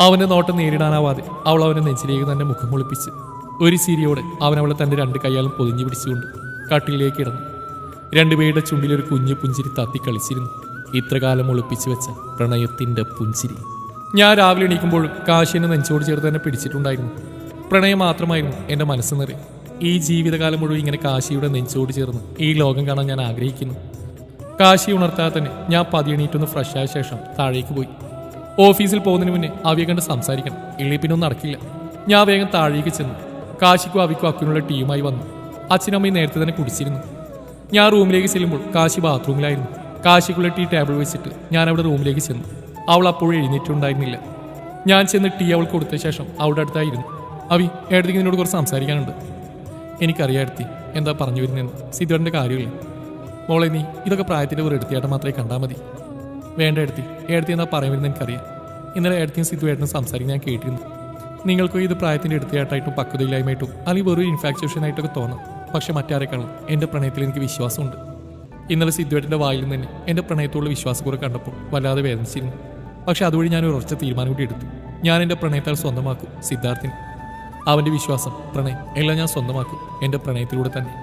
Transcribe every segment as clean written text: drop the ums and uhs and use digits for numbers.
അവന്റെ നോട്ടം നേരിടാനാവാതെ അവൾ അവനെ നെഞ്ചിലേക്ക് തന്നെ മുഖം കുളിപ്പിച്ച് ഒരു ചിരിയോടെ അവൻ അവളെ തന്റെ രണ്ട് കൈയാലും പൊതിഞ്ഞു പിടിച്ചുകൊണ്ട് കട്ടിലേക്ക് കിടന്നു. രണ്ടുപേരുടെ ചുണ്ടിലൊരു കുഞ്ഞു പുഞ്ചിരി തത്തി കളിച്ചിരുന്നു. ഇത്രകാലം ഒളിപ്പിച്ചു വെച്ച പ്രണയത്തിന്റെ പുഞ്ചിരി. ഞാൻ രാവിലെ എണീക്കുമ്പോഴും കാശി എന്നെ നെഞ്ചോട് ചേർത്ത് തന്നെ പിടിച്ചിട്ടുണ്ടായിരുന്നു. പ്രണയം മാത്രമായിരുന്നു എൻ്റെ മനസ്സ് നിറയെ. ഈ ജീവിതകാലം മുഴുവൻ ഇങ്ങനെ കാശിയുടെ നെഞ്ചോട് ചേർന്ന് ഈ ലോകം കാണാൻ ഞാൻ ആഗ്രഹിക്കുന്നു. കാശി ഉണർത്താതെ തന്നെ ഞാൻ പതിയെണീറ്റൊന്ന് ഫ്രഷായ ശേഷം താഴേക്ക് പോയി. ഓഫീസിൽ പോകുന്നതിന് മുന്നേ അവയെ കണ്ട് സംസാരിക്കണം, ഇല്ലേ പിന്നെ ഒന്നും നടക്കില്ല. ഞാൻ വേഗം താഴേക്ക് ചെന്നു. കാശിക്കും അവിക്കും അക്കിനുള്ള ടീമായി വന്നു. അച്ഛനമ്മയും നേരത്തെ തന്നെ കുടിച്ചിരുന്നു. ഞാൻ റൂമിലേക്ക് ചെല്ലുമ്പോൾ കാശി ബാത്റൂമിലായിരുന്നു. കാശിക്കുള്ള ടീ ടേബിൾ വെച്ചിട്ട് ഞാൻ അവിടെ റൂമിലേക്ക് ചെന്നു. അവൾ അപ്പോഴും എഴുന്നേറ്റുണ്ടായിരുന്നില്ല. ഞാൻ ചെന്ന് ടീ അവൾ കൊടുത്ത ശേഷം അവളുടെ അടുത്തായിരുന്നു. അവി, ഏടത്തേക്ക് നിന്നോട് കുറച്ച് സംസാരിക്കാനുണ്ട്. എനിക്കറിയാം എടുത്തി എന്താ പറഞ്ഞു വരുന്നതെന്ന്. സിദ്ധുവേട്ടൻ്റെ കാര്യമില്ല. മോളെ, നീ ഇതൊക്കെ പ്രായത്തിൻ്റെ ഒരു എടുത്തിയായിട്ട് മാത്രമേ കണ്ടാൽ മതി. വേണ്ട എടുത്തി എന്താ പറയുമെന്ന് എനിക്കറിയാം. ഇന്നലെ എടുത്തിയും സിദ്ധുവേട്ടനും സംസാരിക്കാൻ ഞാൻ കേട്ടിരുന്നു. നിങ്ങൾക്കും ഇത് പ്രായത്തിൻ്റെ എടുത്തിയായിട്ടായിട്ടും പക്വതയില്ലായ്മയായിട്ടും അല്ലെങ്കിൽ വെറും ഇൻഫാക്ച്വേഷനായിട്ടൊക്കെ തോന്നാം. പക്ഷെ മറ്റാരെക്കാളും എൻ്റെ പ്രണയത്തിൽ എനിക്ക് വിശ്വാസമുണ്ട്. ഇന്നലെ സിദ്ധുവേട്ടൻ്റെ വായിൽ നിന്ന് തന്നെ എൻ്റെ പ്രണയത്തോടുള്ള വിശ്വാസക്കുറവ് കണ്ടപ്പോൾ വല്ലാതെ വേദനിച്ചിരുന്നു. പക്ഷെ അതുവഴി ഞാൻ ഒരു ഉറച്ച തീരുമാനം കൂടി എടുത്തു. ഞാൻ എൻ്റെ പ്രണയത്താൽ സ്വന്തമാക്കും സിദ്ധാർത്ഥിന്. അവൻ്റെ വിശ്വാസം, പ്രണയം എല്ലാം ഞാൻ സ്വന്തമാക്കും എൻ്റെ പ്രണയത്തിലൂടെ തന്നെ.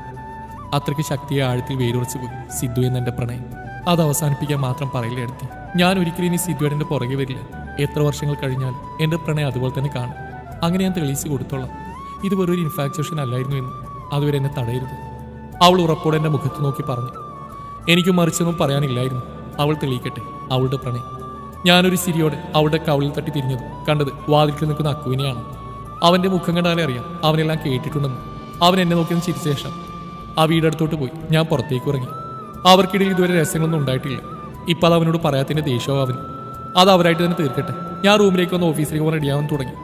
അത്രയ്ക്ക് ശക്തിയെ ആഴത്തിൽ വേരുറച്ചു പോയി സിദ്ധു എന്ന എൻ്റെ പ്രണയം. അത് അവസാനിപ്പിക്കാൻ മാത്രം പറയില്ല എടുത്തി. ഞാൻ ഒരിക്കലും ഇനി സിദ്ധുവേട്ടൻ്റെ പുറകെ വരില്ല. എത്ര വർഷങ്ങൾ കഴിഞ്ഞാൽ എൻ്റെ പ്രണയം അതുപോലെ തന്നെ കാണും. അങ്ങനെ ഞാൻ തെളിയിച്ച് കൊടുത്തോളാം. ഇത് വെറൊരു ഇൻഫാക്ച്വേഷൻ അല്ലായിരുന്നു എന്ന്. അതുവരെ എന്നെ തടയരുത്. അവൾ ഉറപ്പോടെ എൻ്റെ മുഖത്ത് നോക്കി പറഞ്ഞു. എനിക്ക് മറിച്ചൊന്നും പറയാനില്ലായിരുന്നു. അവൾ തെളിയിക്കട്ടെ അവളുടെ പ്രണയം. ഞാനൊരു ചിരിയോടെ അവളുടെ കവിളിൽ തട്ടി തിരിഞ്ഞത് കണ്ടത് വാതിൽക്കൽ നിൽക്കുന്ന അക്കുവിനെയാണ്. അവൻ്റെ മുഖം കണ്ടാലേ അറിയാം അവനെല്ലാം കേട്ടിട്ടുണ്ടെന്ന്. അവൻ എന്നെ നോക്കിയെന്ന് ചിരിച്ച ശേഷം ആ വീടടുത്തോട്ട് പോയി ഞാൻ പുറത്തേക്ക് ഇറങ്ങി. അവർക്കിടയിൽ ഇതുവരെ രഹസ്യങ്ങളൊന്നും ഉണ്ടായിട്ടില്ല. ഇപ്പം അത് അവനോട് പറയാത്തതിൻ്റെ ദേഷ്യവും അവന്. അത് അവരായിട്ട് തന്നെ തീർക്കട്ടെ. ഞാൻ റൂമിലേക്ക് വന്ന് ഓഫീസിലേക്ക് പോകാൻ റെഡിയാവാൻ തുടങ്ങി.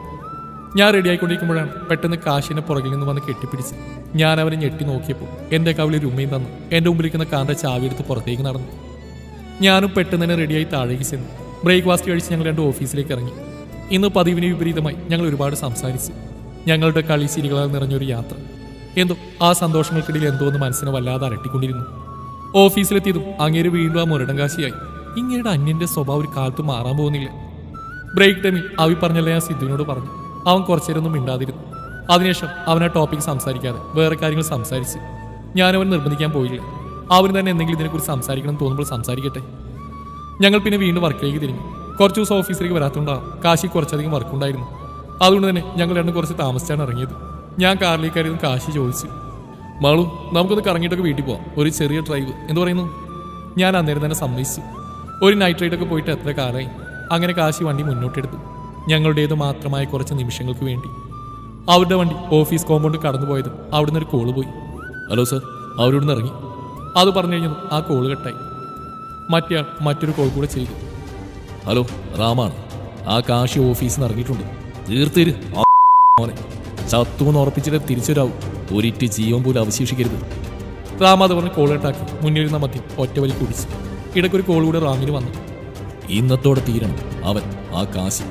ഞാൻ റെഡിയായിക്കൊണ്ടിരിക്കുമ്പോഴാണ് പെട്ടെന്ന് കാശിനെ പുറകിൽ നിന്ന് വന്ന് കെട്ടിപ്പിടിച്ച് ഞാൻ അവനെ ഞെട്ടി നോക്കിയപ്പോൾ എൻ്റെ കവിളിൽ ഉമ്മയും തന്നു എൻ്റെ മുമ്പിലിരിക്കുന്ന കാറിൻ്റെ ചാവി എടുത്ത് പുറത്തേക്ക് നടന്നു. ഞാനും പെട്ടെന്ന് തന്നെ റെഡിയായി താഴേക്ക് ചെന്നു. ബ്രേക്ക്ഫാസ്റ്റ് കഴിച്ച് ഞങ്ങൾ രണ്ട് ഓഫീസിലേക്ക് ഇറങ്ങി. ഇന്ന് പതിവിന് വിപരീതമായി ഞങ്ങൾ ഒരുപാട് സംസാരിച്ചു. ഞങ്ങളുടെ കളി ചിരികളാൽ നിറഞ്ഞൊരു യാത്ര. എന്തോ ആ സന്തോഷങ്ങൾക്കിടയിൽ എന്തോ ഒന്ന് മനസ്സിനെ വല്ലാതെ അലട്ടിക്കൊണ്ടിരുന്നു. ഓഫീസിലെത്തിയതും അങ്ങേര് വീണ്ടും ആ മുരടങ്കാശിയായി. ഇങ്ങയുടെ അന്യന്റെ സ്വഭാവം ഒരു കാലത്ത് മാറാൻ പോകുന്നില്ല. ബ്രേക്ക് ടൈമിൽ അവി പറഞ്ഞല്ലേ ഞാൻ സിദ്ധുവിനോട് പറഞ്ഞു. അവൻ കുറച്ചേരൊന്നും മിണ്ടാതിരുന്നു. അതിനുശേഷം അവൻ ആ ടോപ്പിക് സംസാരിക്കാതെ വേറെ കാര്യങ്ങൾ സംസാരിച്ച് ഞാനവൻ നിർബന്ധിക്കാൻ പോയില്ല. അവന് തന്നെ എന്തെങ്കിലും ഇതിനെക്കുറിച്ച് സംസാരിക്കണം എന്ന് തോന്നുമ്പോൾ സംസാരിക്കട്ടെ. ഞങ്ങൾ പിന്നെ വീണ്ടും വർക്കിലേക്ക് തിരിഞ്ഞു. കുറച്ച് ദിവസം ഓഫീസിലേക്ക് വരാത്തതുകൊണ്ടാണ് കാശി കുറച്ചധികം വർക്കുണ്ടായിരുന്നു. അതുകൊണ്ട് തന്നെ ഞങ്ങൾ രണ്ടും കുറച്ച് താമസിച്ചാണ് ഇറങ്ങിയത്. ഞാൻ കാറിലേക്ക് കയറിയതും കാശി ചോദിച്ചു, മാളു, നമുക്കൊന്ന് കറങ്ങിയിട്ടൊക്കെ വീട്ടിൽ പോവാം, ഒരു ചെറിയ ഡ്രൈവ് എന്ന് പറയുന്നു. ഞാൻ അന്നേരം തന്നെ സമ്മതിച്ചു. ഒരു നൈറ്റ് റൈഡൊക്കെ പോയിട്ട് എത്ര കാലമായി. അങ്ങനെ കാശി വണ്ടി മുന്നോട്ടെടുത്തു. ഞങ്ങളുടേത് മാത്രമായ കുറച്ച് നിമിഷങ്ങൾക്ക് വേണ്ടി. അവരുടെ വണ്ടി ഓഫീസ് കോമ്പൗണ്ട് കടന്നുപോയതും അവിടുന്ന് ഒരു കോള് പോയി. ഹലോ സർ, അവരിവിടുന്ന് ഇറങ്ങി. അത് പറഞ്ഞു കഴിഞ്ഞതും ആ കോള് കട്ടായി. മറ്റേയാൾ മറ്റൊരു കോൾ കൂടെ ചെയ്തു. ഹലോ, റാമാണ്. ആ കാശി ഓഫീസിൽ നിന്ന് ഇറങ്ങിയിട്ടുണ്ട്. തീർത്തേര് മോനെ, ചത്തുവെന്ന് ഉറപ്പിച്ചിട്ട് തിരിച്ചൊരാവും. ഒരിറ്റ് ജീവൻ പോലും അവശേഷിക്കരുത്. റാം അത് പറഞ്ഞ് കോൾ കട്ടാക്കി മുന്നിലിരുന്ന മദ്യം ഒറ്റവലി കുടിച്ചു. ഇടയ്ക്കൊരു കോൾ കൂടെ റാമിന് വന്നു. ഇന്നത്തോടെ തീരണം അവൻ, ആ കാശി.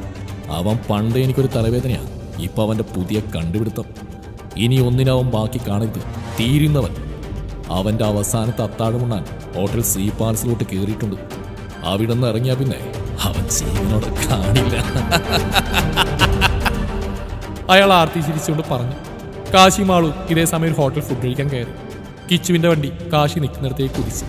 അവൻ പണ്ട് എനിക്കൊരു തലവേദനയാണ്. ഇപ്പം അവൻ്റെ പുതിയ കണ്ടുപിടുത്തം. ഇനി ഒന്നിനവൻ ബാക്കി കാണരുത്. തീരുന്നവൻ. അവൻ്റെ അവസാനത്തെ അത്താഴമുണ്ണാൻ ഹോട്ടൽ സീ പാൽസിലോട്ട് കയറിയിട്ടുണ്ട്. അവിടെ നിന്ന് ഇറങ്ങിയാൽ പിന്നെ അവൻ ജീവനോടെ കാണില്ല. അയാൾ ആർത്തി ചിരിച്ചുകൊണ്ട് പറഞ്ഞു. കാശി മാളു ഇതേ സമയം ഹോട്ടൽ ഫുഡ് കഴിക്കാൻ കയറി. കിച്ചുവിൻ്റെ വണ്ടി കാശി നിൽക്കുന്നിടത്തേക്ക് കുതിച്ചു.